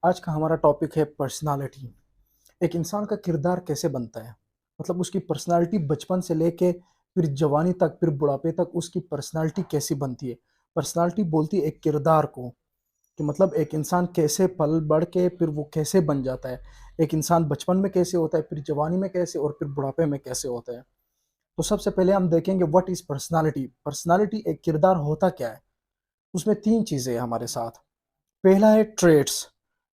आज का हमारा टॉपिक है पर्सनालिटी। एक इंसान का किरदार कैसे बनता है? मतलब उसकी पर्सनालिटी बचपन से लेके फिर जवानी तक, फिर बुढ़ापे तक उसकी पर्सनालिटी कैसी बनती है? पर्सनालिटी बोलती है एक किरदार को कि मतलब एक इंसान कैसे पल बढ़ के फिर वो कैसे बन जाता है। एक इंसान बचपन में कैसे होता है, फिर जवानी में कैसे और फिर बुढ़ापे में कैसे होता है। तो सबसे पहले हम देखेंगे व्हाट इज़ पर्सनालिटी? पर्सनालिटी एक किरदार होता क्या है? उसमें 3 चीज़ें हैं हमारे साथ। पहला है ट्रेड्स।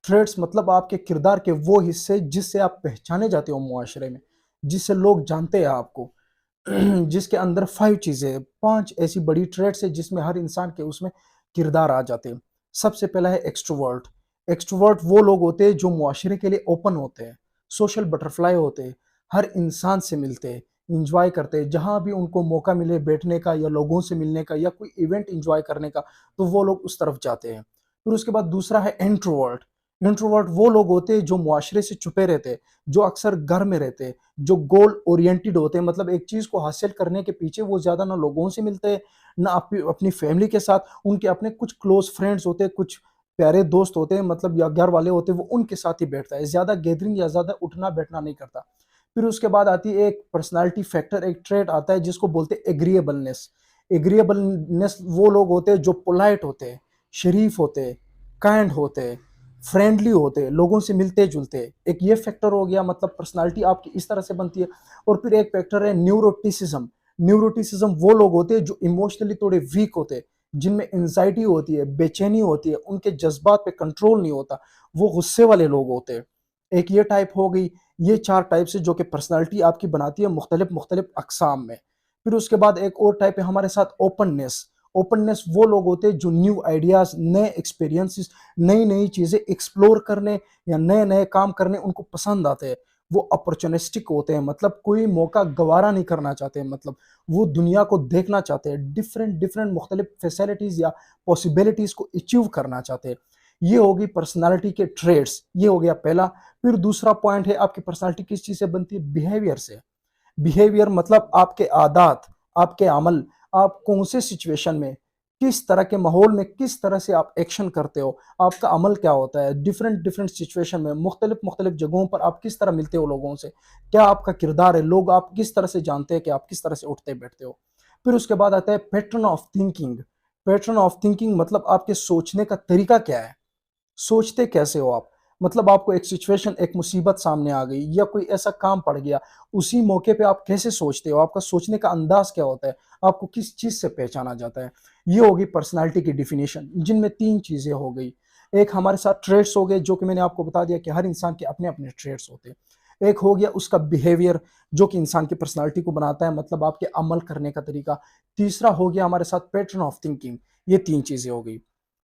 ट्रेड्स मतलब आपके किरदार के वो हिस्से जिससे आप पहचाने जाते हो मुआशरे में, जिससे लोग जानते हैं आपको। जिसके अंदर 5 चीज़ें हैं, 5 ऐसी बड़ी ट्रेड्स है जिसमें हर इंसान के उसमें किरदार आ जाते हैं। सबसे पहला है एक्सट्रोवर्ट। एक्सट्रोवर्ट वो लोग होते हैं जो मुआशरे के लिए ओपन होते हैं, सोशल बटरफ्लाई होते हैं, हर इंसान से मिलते हैं, एन्जॉय करते हैं, जहाँ भी उनको मौका मिले बैठने का या लोगों से मिलने का या कोई इवेंट एन्जॉय करने का, तो वो लोग उस तरफ जाते हैं। फिर उसके बाद दूसरा है इंट्रोवर्ट। इंट्रोवर्ट वो लोग होते हैं जो मुआशरे से छुपे रहते हैं, जो अक्सर घर में रहते हैं, जो गोल ओरिएंटेड होते हैं, मतलब एक चीज को हासिल करने के पीछे वो ज्यादा ना लोगों से मिलते हैं, ना अपनी फैमिली के साथ। उनके अपने कुछ क्लोज फ्रेंड्स होते हैं, कुछ प्यारे दोस्त होते हैं, मतलब या घर वाले होते हैं, वो उनके साथ ही बैठता है, ज्यादा गैदरिंग या ज्यादा उठना बैठना नहीं करता। फिर उसके बाद आती है एक पर्सनालिटी फैक्टर, एक ट्रेट आता है जिसको बोलते हैं एग्रीएबलनेस। एग्रीएबलनेस वो लोग होते हैं जो पोलाइट होते हैं, शरीफ होते हैं, काइंड होते हैं, फ्रेंडली होते हैं, लोगों से मिलते जुलते हैं। एक ये फैक्टर हो गया, मतलब पर्सनालिटी आपकी इस तरह से बनती है। और फिर एक फैक्टर है न्यूरोटिसिज्म। न्यूरोटिसिज्म वो लोग होते हैं जो इमोशनली थोड़े वीक होते हैं, जिनमें एंजाइटी होती है, बेचैनी होती है, उनके जज्बात पे कंट्रोल नहीं होता, वो गुस्से वाले लोग होते हैं। एक ये टाइप हो गई। ये 4 टाइप से जो कि पर्सनालिटी आपकी बनाती है मुख्तलिफ मुख्तलिफ अकसाम में। फिर उसके बाद एक और टाइप है हमारे साथ ओपननेस। ओपननेस वो लोग होते हैं जो न्यू आइडियाज, नए एक्सपीरियंसेस, नई नई चीजें एक्सप्लोर करने या नए नए काम करने उनको पसंद आते हैं। वो अपॉर्चुनिस्टिक होते हैं, मतलब कोई मौका गवारा नहीं करना चाहते हैं, मतलब वो दुनिया को देखना चाहते हैं, डिफरेंट डिफरेंट मुख्तलिफ फैसिलिटीज या पॉसिबिलिटीज को अचीव करना चाहते हैं। ये होगी पर्सनालिटी के ट्रेड्स, ये हो गया पहला। फिर दूसरा पॉइंट है आपकी पर्सनालिटी किस चीज से बनती है? बिहेवियर से। बिहेवियर मतलब आपके आदात, आपके अमल, आप कौन से सिचुएशन में, किस तरह के माहौल में किस तरह से आप एक्शन करते हो, आपका अमल क्या होता है, डिफरेंट डिफरेंट सिचुएशन में मुख्तलिफ मुख्तलिफ जगहों पर आप किस तरह मिलते हो लोगों से, क्या आपका किरदार है, लोग आप किस तरह से जानते हैं कि आप किस तरह से उठते बैठते हो। फिर उसके बाद आता है pattern of thinking. Pattern of thinking मतलब आपके सोचने का तरीका क्या है, सोचते कैसे हो आप। मतलब आपको एक सिचुएशन, एक मुसीबत सामने आ गई या कोई ऐसा काम पड़ गया, उसी मौके पे आप कैसे सोचते हो, आपका सोचने का अंदाज क्या होता है, आपको किस चीज से पहचाना जाता है। ये होगी पर्सनालिटी की डिफिनेशन, जिनमें 3 चीजें हो गई। एक हमारे साथ ट्रेड्स हो गए जो कि मैंने आपको बता दिया कि हर इंसान के अपने अपने ट्रेड्स होते हैं। एक हो गया उसका बिहेवियर जो कि इंसान की पर्सनालिटी को बनाता है, मतलब आपके अमल करने का तरीका। तीसरा हो गया हमारे साथ पैटर्न ऑफ थिंकिंग। ये 3 चीजें हो गई।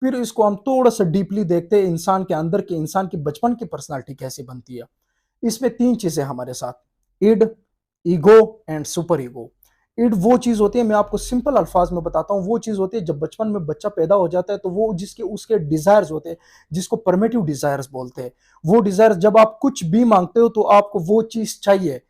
फिर इसको हम थोड़ा सा डीपली देखते हैं, इंसान के अंदर के, इंसान की बचपन की पर्सनालिटी कैसे बनती है। इसमें 3 चीजें हमारे साथ, id, ego and super ego. Id वो चीज होती है, मैं आपको सिंपल अल्फाज में बताता हूँ, वो चीज होती है जब बचपन में बच्चा पैदा हो जाता है तो वो जिसके उसके डिजायर्स होते हैं, जिसको परमिटिव डिजायर्स बोलते हैं। वो डिजायर्स जब आप कुछ भी मांगते हो तो आपको वो चीज चाहिए।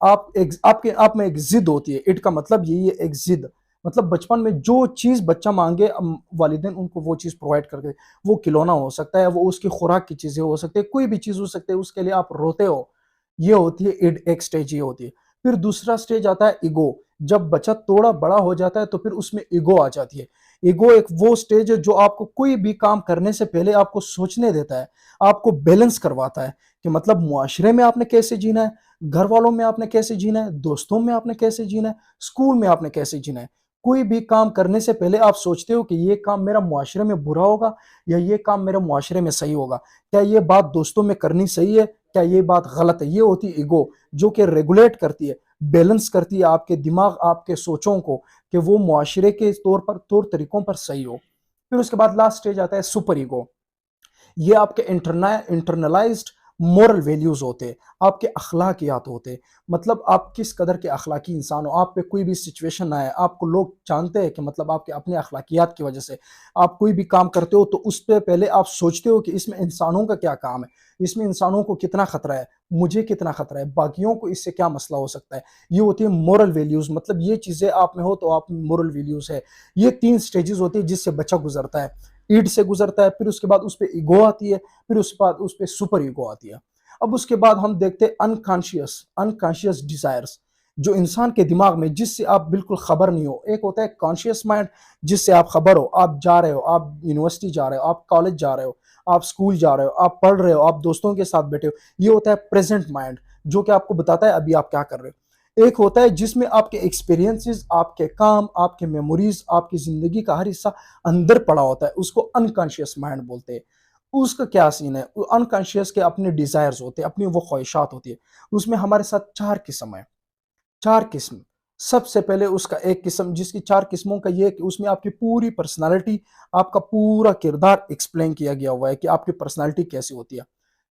आपके आप में एक जिद होती है। इड का मतलब यही है, एक जिद। मतलब बचपन में जो चीज बच्चा मांगे वालिदैन उनको वो चीज प्रोवाइड करके, वो खिलौना हो सकता है, वो उसकी खुराक की चीजें हो सकती है, कोई भी चीज हो सकती है, उसके लिए आप रोते हो। ये होती है इड, एक स्टेज ये होती है। फिर दूसरा स्टेज आता है ईगो। जब बच्चा थोड़ा बड़ा हो जाता है तो फिर उसमें ईगो आ जाती है। ईगो एक वो स्टेज है जो आपको कोई भी काम करने से पहले आपको सोचने देता है, आपको बैलेंस करवाता है कि मतलब मुआशरे में आपने कैसे जीना है, घर वालों में आपने कैसे जीना है, दोस्तों में आपने कैसे जीना है, स्कूल में आपने कैसे जीना है। कोई भी काम करने से पहले आप सोचते हो कि ये काम मेरा मुआशरे में बुरा होगा या ये काम मेरे मुआशरे में सही होगा, क्या ये बात दोस्तों में करनी सही है, क्या ये बात गलत है। ये होती है ईगो, जो कि रेगुलेट करती है, बैलेंस करती है आपके दिमाग, आपके सोचों को, कि वो मुआशरे के तौर तरीकों पर सही हो। फिर उसके बाद लास्ट स्टेज आता है सुपर ईगो। ये आपके इंटरनलाइज्ड मोरल वैल्यूज होते हैं, आपके अखलाकियात होते हैं। मतलब आप किस कदर के अखलाकी इंसान हो, आप पे कोई भी सिचुएशन आए, आपको लोग जानते हैं कि मतलब आपके अपने अखलाकियात की वजह से आप कोई भी काम करते हो तो उस पे पहले आप सोचते हो कि इसमें इंसानों का क्या काम है, इसमें इंसानों को कितना खतरा है, मुझे कितना खतरा है, बाकियों को इससे क्या मसला हो सकता है। ये होती है मोरल वैल्यूज, मतलब ये चीजें आप में हो तो आप मोरल वैल्यूज है। ये 3 स्टेजेस होती है जिससे बच्चा गुजरता है। ईड से गुजरता है, फिर उसके बाद उस पे ईगो आती है, फिर उसके बाद उस पे सुपर ईगो आती है। अब उसके बाद हम देखते हैं अनकॉन्शियस अनकॉन्शियस डिजायर्स, जो इंसान के दिमाग में, जिससे आप बिल्कुल खबर नहीं हो। एक होता है कॉन्शियस माइंड, जिससे आप खबर हो, आप जा रहे हो, आप यूनिवर्सिटी जा रहे हो, आप कॉलेज जा रहे हो, आप स्कूल जा रहे हो, आप पढ़ रहे हो, आप दोस्तों के साथ बैठे हो। ये होता है प्रेजेंट माइंड, जो कि आपको बताता है अभी आप क्या कर रहे हो। एक होता है जिसमें आपके एक्सपीरियंसेस, आपके काम, आपके मेमोरीज, आपकी जिंदगी का हर हिस्सा अंदर पड़ा होता है, उसको अनकॉन्शियस माइंड बोलते हैं। उसका क्या सीन है, अनकॉन्शियस के अपने डिजायर्स होते हैं, अपनी वो ख्वाहिशात होती है। उसमें हमारे साथ चार किस्म है, चार किस्म। सबसे पहले उसका एक किस्म, जिसकी चार किस्मों का ये कि उसमें आपकी पूरी पर्सनालिटी, आपका पूरा किरदार एक्सप्लेन किया गया हुआ है कि आपकी पर्सनालिटी कैसी होती है।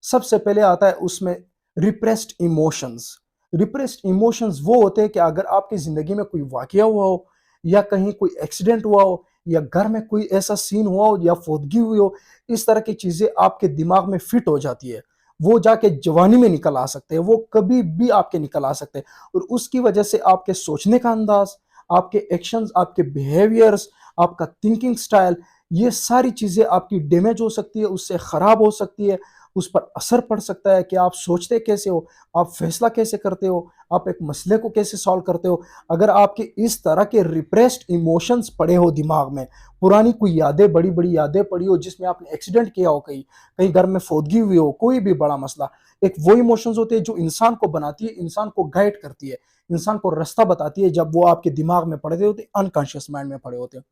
सबसे पहले आता है उसमें रिप्रेस्ड इमोशंस। रिप्रेस्ड इमोशंस वो होते हैं कि अगर आपकी जिंदगी में कोई वाकया हुआ हो, या कहीं कोई एक्सीडेंट हुआ हो, या घर में कोई ऐसा सीन हुआ हो, या फौतगी हुई हो, इस तरह की चीजें आपके दिमाग में फिट हो जाती है, वो जाके जवानी में निकल आ सकते हैं, वो कभी भी आपके निकल आ सकते हैं। और उसकी वजह से आपके सोचने का अंदाज, आपके एक्शंस, आपके बिहेवियर्स, आपका थिंकिंग स्टाइल, ये सारी चीजें आपकी डैमेज हो सकती है, उससे खराब हो सकती है। उस पर असर पड़ सकता है कि आप सोचते कैसे हो, आप फैसला कैसे करते हो, आप एक मसले को कैसे सॉल्व करते हो। अगर आपके इस तरह के रिप्रेस्ड इमोशंस पड़े हो दिमाग में, पुरानी कोई यादें, बड़ी बड़ी यादें पड़ी हो, जिसमें आपने एक्सीडेंट किया हो, कहीं कहीं घर में फौतगी हुई हो, कोई भी बड़ा मसला, एक वो इमोशंस होते हैं जो इंसान को बनाती है, इंसान को गाइड करती है, इंसान को रास्ता बताती है, जब वो आपके दिमाग में पड़े होते, अनकॉन्शियस माइंड में पड़े होते हैं।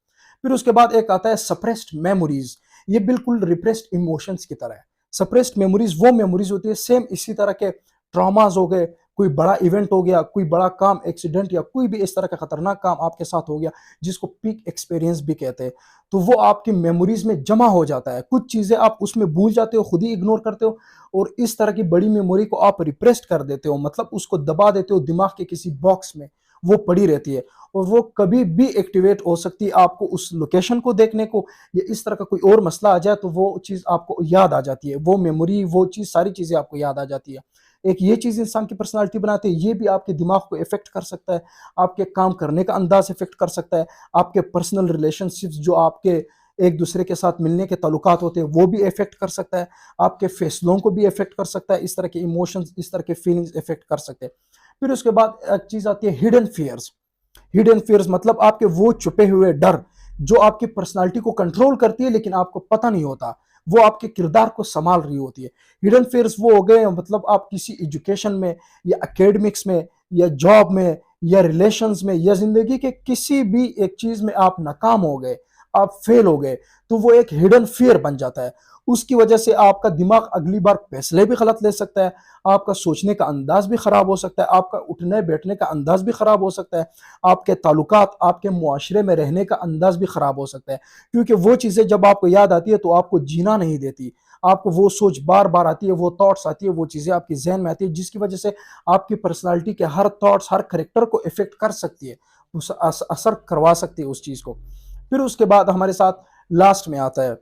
फिर उसके बाद एक आता है सप्रेस्ड मेमोरीज। ये बिल्कुल रिप्रेस्ड इमोशंस की तरह है। सप्रेस्ड मेमोरीज वो मेमोरीज होती है, सेम इसी तरह के ट्रॉमास हो गए, कोई बड़ा इवेंट हो गया, कोई बड़ा काम, एक्सीडेंट, या कोई भी इस तरह का खतरनाक काम आपके साथ हो गया, जिसको पीक एक्सपीरियंस भी कहते हैं। तो वो आपकी मेमोरीज में जमा हो जाता है, कुछ चीजें आप उसमें भूल जाते हो, खुद ही इग्नोर करते हो, और इस तरह की बड़ी मेमोरी को आप रिप्रेस कर देते हो, मतलब उसको दबा देते हो दिमाग के किसी बॉक्स में, वो पड़ी रहती है, और वो कभी भी एक्टिवेट हो सकती है। आपको उस लोकेशन को देखने को, या इस तरह का कोई और मसला आ जाए, तो वो चीज आपको याद आ जाती है, वो मेमोरी, वो चीज, सारी चीजें आपको याद आ जाती है। एक ये चीज इंसान की पर्सनालिटी बनाती है, ये भी आपके दिमाग को इफेक्ट कर सकता है, आपके काम करने का अंदाज इफेक्ट कर सकता है, आपके पर्सनल रिलेशनशिप्स, जो आपके एक दूसरे के साथ मिलने के ताल्लुकात होते हैं, वो भी इफेक्ट कर सकता है, आपके फैसलों को भी इफेक्ट कर सकता है। इस तरह के इमोशंस, इस तरह के फीलिंग्स इफेक्ट कर सकते हैं। फिर उसके बाद एक चीज आती है हिडन फियर्स। हिडन फियर्स मतलब आपके वो छुपे हुए डर, जो आपकी पर्सनालिटी को कंट्रोल करती है, लेकिन आपको पता नहीं होता, वो आपके किरदार को संभाल रही होती है। हिडन फियर्स वो हो गए, मतलब आप किसी एजुकेशन में, या एकेडमिक्स में, या जॉब में, या रिलेशंस में, या जिंदगी के किसी भी एक चीज में आप नाकाम हो गए, आप फेल हो गए, तो वो एक हिडन फियर बन जाता है। उसकी वजह से आपका दिमाग अगली बार फैसले भी गलत ले सकता है, आपका सोचने का अंदाज भी खराब हो सकता है, आपका उठने बैठने का अंदाज भी खराब हो सकता है, आपके ताल्लुकात, आपके मुआशरे में रहने का अंदाज भी खराब हो सकता है। क्योंकि वो चीजें जब आपको याद आती है, तो आपको जीना नहीं देती, आपको वो सोच बार बार आती है, वो थॉट्स आती है, वो चीजें आपकी जहन में आती है, जिसकी वजह से आपकी पर्सनालिटी के हर थॉट्स, हर करेक्टर को इफेक्ट कर सकती है, उस असर करवा सकती है उस चीज को। फिर उसके बाद हमारे साथ लास्ट में आता है,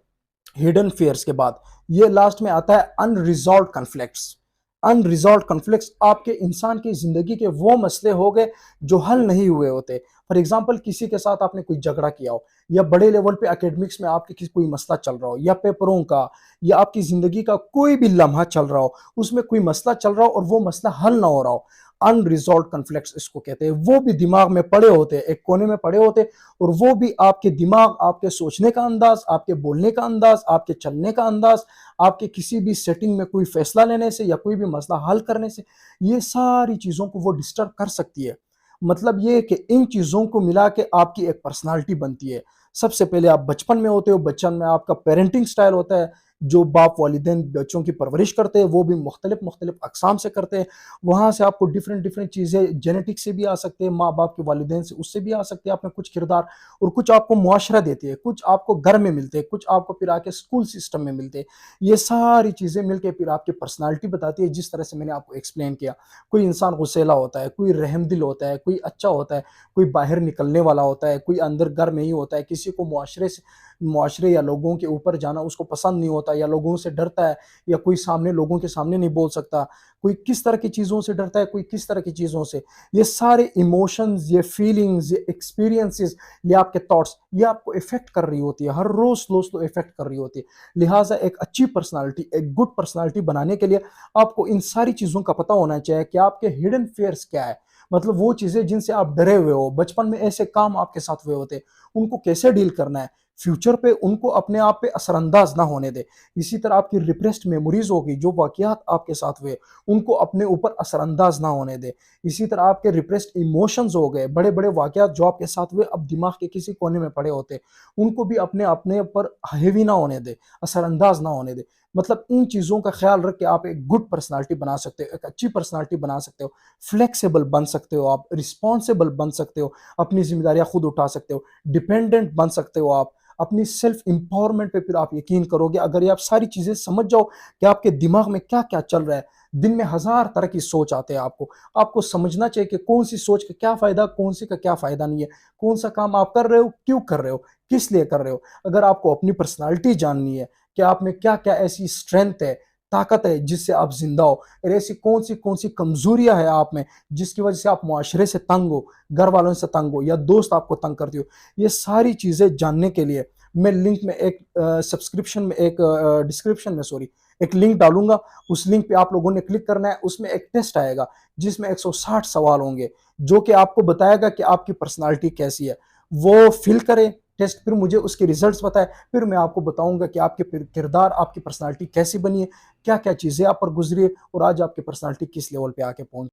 हिडन फियर्स के बाद ये लास्ट में आता है अनरिजॉल्व कन्फ्लिक्ट्स। अनरिजॉल्व कन्फ्लिक्ट्स आपके इंसान की जिंदगी के वो मसले हो गए जो हल नहीं हुए होते। फॉर एग्जाम्पल, किसी के साथ आपने कोई झगड़ा किया हो, या बड़े लेवल पे एकेडमिक्स में आपके किसी कोई मसला चल रहा हो, या पेपरों का, या आपकी जिंदगी का कोई भी लम्हा चल रहा हो, उसमें कोई मसला चल रहा हो और वो मसला हल ना हो रहा हो, अनरिजॉल्व कन्फ्लिक्ट्स इसको कहते हैं। वो भी दिमाग में पड़े होते हैं, एक कोने में पड़े होते हैं, और वो भी आपके दिमाग, आपके सोचने का अंदाज, आपके बोलने का अंदाज, आपके चलने का अंदाज, आपके किसी भी सेटिंग में कोई फैसला लेने से, या कोई भी मसला हल करने से, ये सारी चीजों को वो डिस्टर्ब कर सकती है। मतलब ये कि इन चीजों को मिला के आपकी एक पर्सनालिटी बनती है। सबसे पहले आप बचपन में होते हो, बचपन में आपका पेरेंटिंग स्टाइल होता है, जो बाप वालिदैन बच्चों की परवरिश करते हैं, वो भी मुख्तलिफ मुख्तलिफ अकसाम से करते हैं। वहाँ से आपको डिफरेंट डिफरेंट चीज़ें जेनेटिक से भी आ सकते हैं, माँ बाप के वालिदैन से, उससे भी आ सकते हैं, आपने कुछ किरदार, और कुछ आपको मुआशरा देती है, कुछ आपको घर में मिलते हैं, कुछ आपको फिर आके स्कूल सिस्टम में मिलते हैं। ये सारी चीज़ें मिलके फिर आपकी पर्सनालिटी बताती है, जिस तरह से मैंने आपको एक्सप्लेन किया। कोई इंसान गुस्सेला होता है, कोई रहमदिल होता है, कोई अच्छा होता है, कोई बाहर निकलने वाला होता है, कोई अंदर घर में ही होता है, किसी को मुआशरे से मुआशरे या लोगों के ऊपर जाना उसको पसंद नहीं होता, या लोगों से डरता है, या कोई सामने लोगों के सामने नहीं बोल सकता, कोई किस तरह की चीज़ों से डरता है, कोई किस तरह की चीज़ों से। ये सारे इमोशंस, ये फीलिंग्स, ये एक्सपीरियंसेस, ये आपके थॉट्स, ये आपको इफ़ेक्ट कर रही होती है, हर रोज़ दोस्तों इफ़ेक्ट कर रही होती है। लिहाज़ा एक अच्छी पर्सनैलिटी, एक गुड पर्सनैलिटी बनाने के लिए आपको इन सारी चीज़ों का पता होना चाहिए कि आपके हिडन फ़ियर्स क्या है। मतलब वो चीज़ें जिनसे आप डरे हुए हो, बचपन में ऐसे काम आपके साथ हुए होते, उनको कैसे डील करना है, फ्यूचर पे उनको अपने आप पे असरअंदाज ना होने दें। इसी तरह आपकी रिप्रेस्ड मेमोरीज़ होगी, जो वाक़यात आपके साथ हुए, उनको अपने ऊपर असरअंदाज ना होने दें। इसी तरह आपके रिप्रेस्ड इमोशंस हो गए, बड़े-बड़े वाक़यात जो आपके साथ हुए, अब दिमाग के किसी कोने में पड़े होते, उनको भी अपने अपने ऊपर हावी ना होने दें, असरअंदाज ना होने दें। मतलब इन चीज़ों का ख़्याल रख के आप एक गुड पर्सनैलिटी बना सकते हो, एक अच्छी पर्सनैलिटी बना सकते हो, फ्लेक्सिबल बन सकते हो आप, रिस्पॉन्सिबल बन सकते हो, अपनी ज़िम्मेदारियाँ खुद उठा सकते हो, डिपेंडेंट बन सकते हो आप, अपनी सेल्फ एम्पावरमेंट पे फिर आप यकीन करोगे अगर ये आप सारी चीज़ें समझ जाओ कि आपके दिमाग में क्या-क्या चल रहा है। दिन में हज़ार तरह की सोच आते हैं आपको। आपको समझना चाहिए कि कौन-सी सोच का क्या फ़ायदा, कौन-सी का क्या फ़ायदा नहीं है। कौन-सा काम आप कर रहे हो, क्यों कर रहे हो, किस लिए कर रहे हो। अगर आपको अपनी पर्सनैलिटी जाननी है कि आप में क्या-क्या ऐसी स्ट्रेंथ है, ताकत है जिससे आप ज़िंदा हो, और ऐसी कौन-सी कमज़ोरियाँ हैं आप में जिसकी वज़ह से आप मुआशरे से तंग हो, घर वालों से तंग हो, या दोस्त आपको तंग करती हो। ये सारी चीज़ें जानने के लिए मैं लिंक में एक सब्सक्रिप्शन में एक डिस्क्रिप्शन में सॉरी एक लिंक डालूँगा। उस लिंक पे आप लोगों ने क्लिक करना है, उसमें एक टेस्ट आएगा जिसमें 160 सवाल होंगे, जो कि आपको बताएगा कि आपकी पर्सनैलिटी कैसी है। वो फिल करें टेस्ट, फिर मुझे उसके रिज़ल्ट्स बताएँ, फिर मैं आपको बताऊँगा कि आपके किरदार, आपकी पर्सनैलिटी कैसी बनी है, क्या-क्या चीज़ें आप पर गुज़री है, और आज आपकी पर्सनैलिटी किस लेवल पे आके पहुँची।